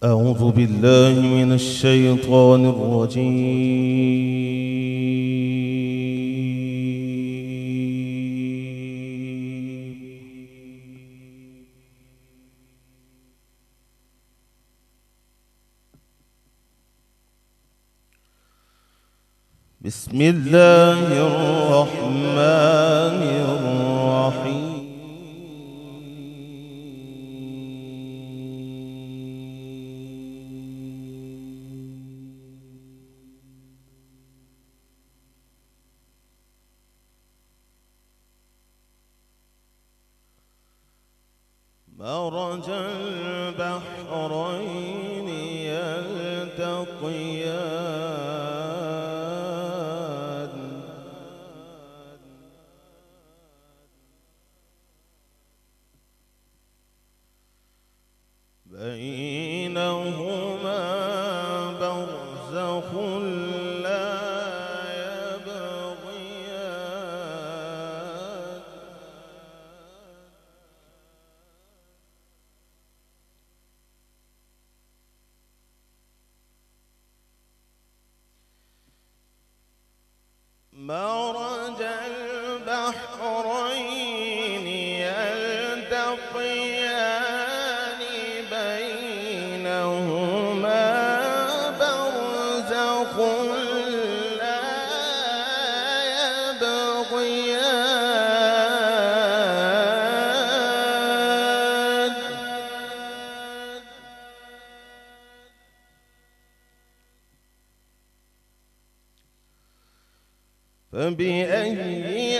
أعوذ بالله من الشيطان الرجيم. بسم الله الرحمن الرحيم. مرج البحرين يلتقيان بينهما برزخ لا يبغيان مرج البحرين يلتقيان بينهما برزخ لا يبغيان فبأي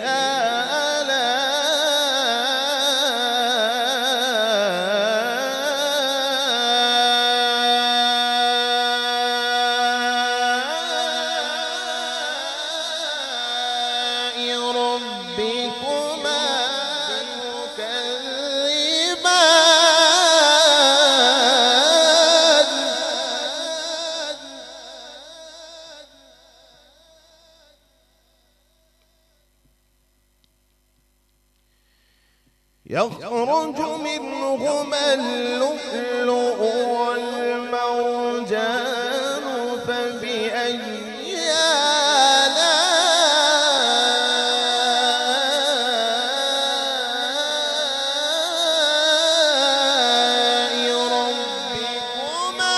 آلاء ربكما تكذبان يخرج منهما اللؤلؤ والمرجان فبأي آلاء ربكما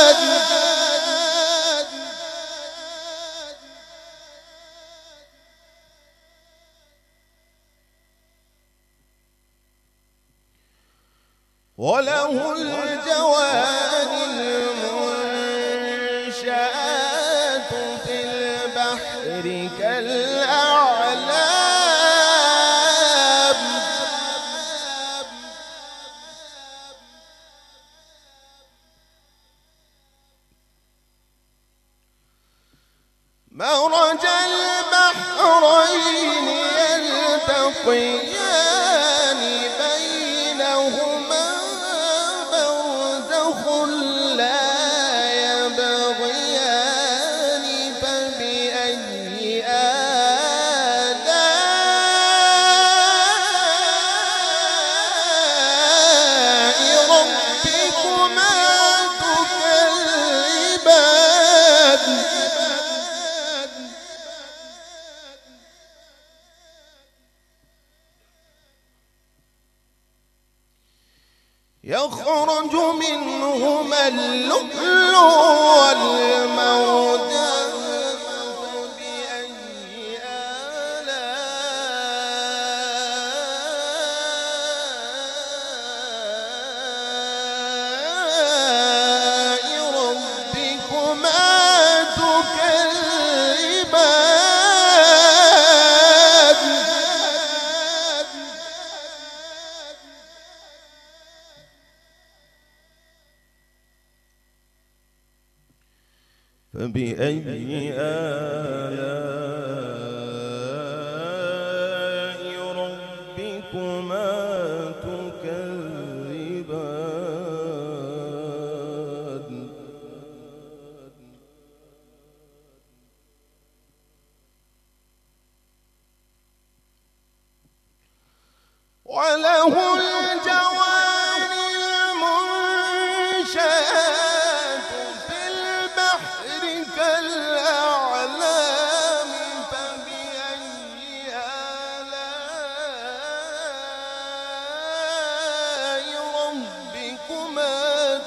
تكذبان وله الجوار المنشآت في البحر كالأعلام مرج البحرين يلتقيان بينهما برزخ لا يبغيان فبأي آلاء ربكما تكذبان يخرج منهما اللؤلؤ والمرجان فبأي آلاء ربكما تكذبان فبأي آلاء ربكما تكذبان وله الجوار المنشآت في البحر كالأعلام فبأي آلاء ربكما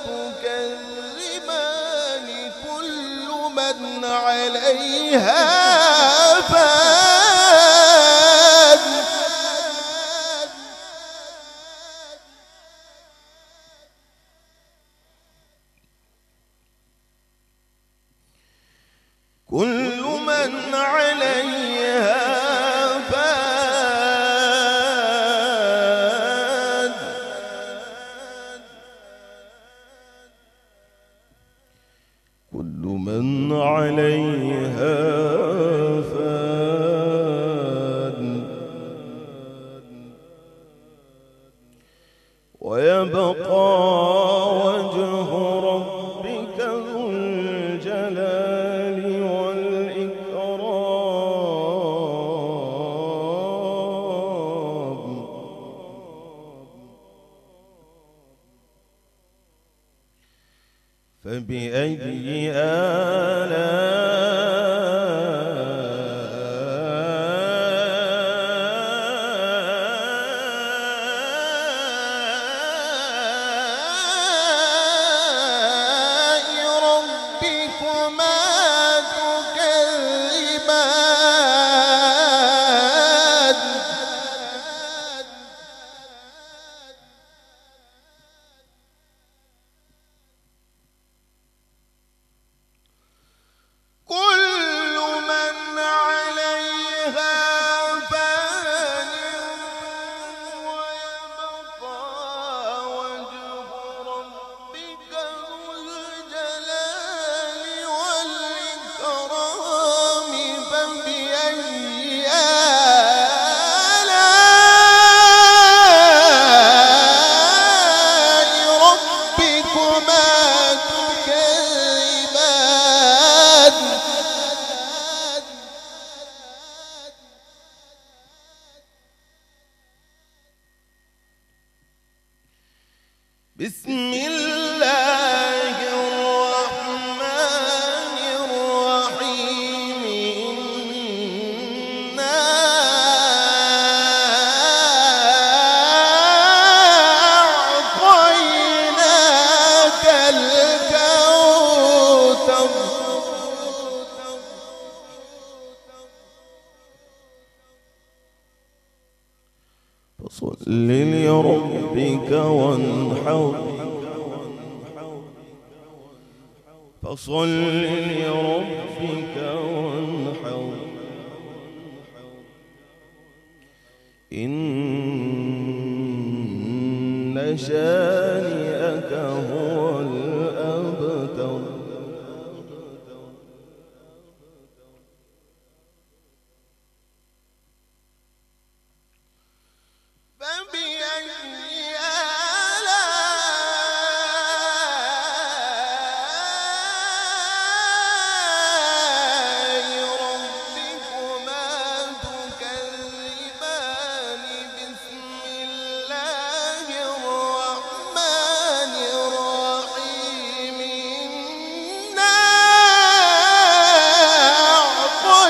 تكذبان كل من عليها فان كل من عليها فان كل من عليها فان ويبقى وجه ربك ذو الجلال والإكرام فبأي آلاء ربكما تكذبان كل من عليها فان ويبقى وجه ربك ذو الجلال والإكرام فبأي آلاء ربكما تكذبان بسم الله الرحمن الرحيم إنا أعطيناك الكوثر فصل لربك وانحر فصل لربك وانحر إن شانئك هو الأبتر فبأي آلاء ربكما تكذبان بسم الله الرحمن الرحيم إنا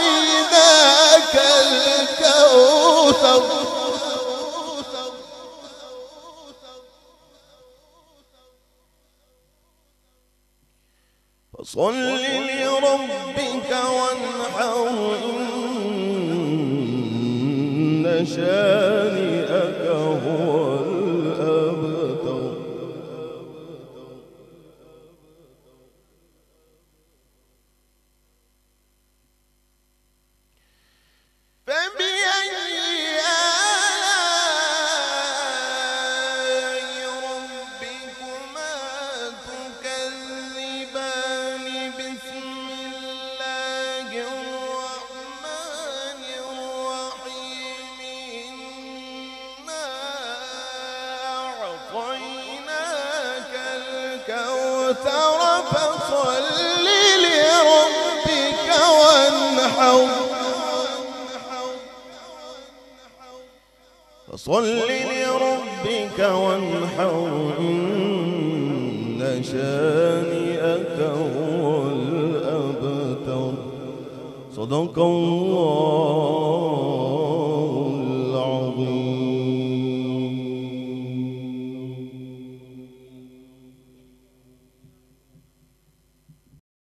أعطيناك الكوثر فصل لربك وانحر إن شانئك هو الأبتر فبأي آلاء ربكما تكذبان بسم الله الرحمن الرحيم إنا أعطيناك الكوثر فصل لربك وانحر فصل لربك وانحر إن شانئك هو الأبتر. صدق الله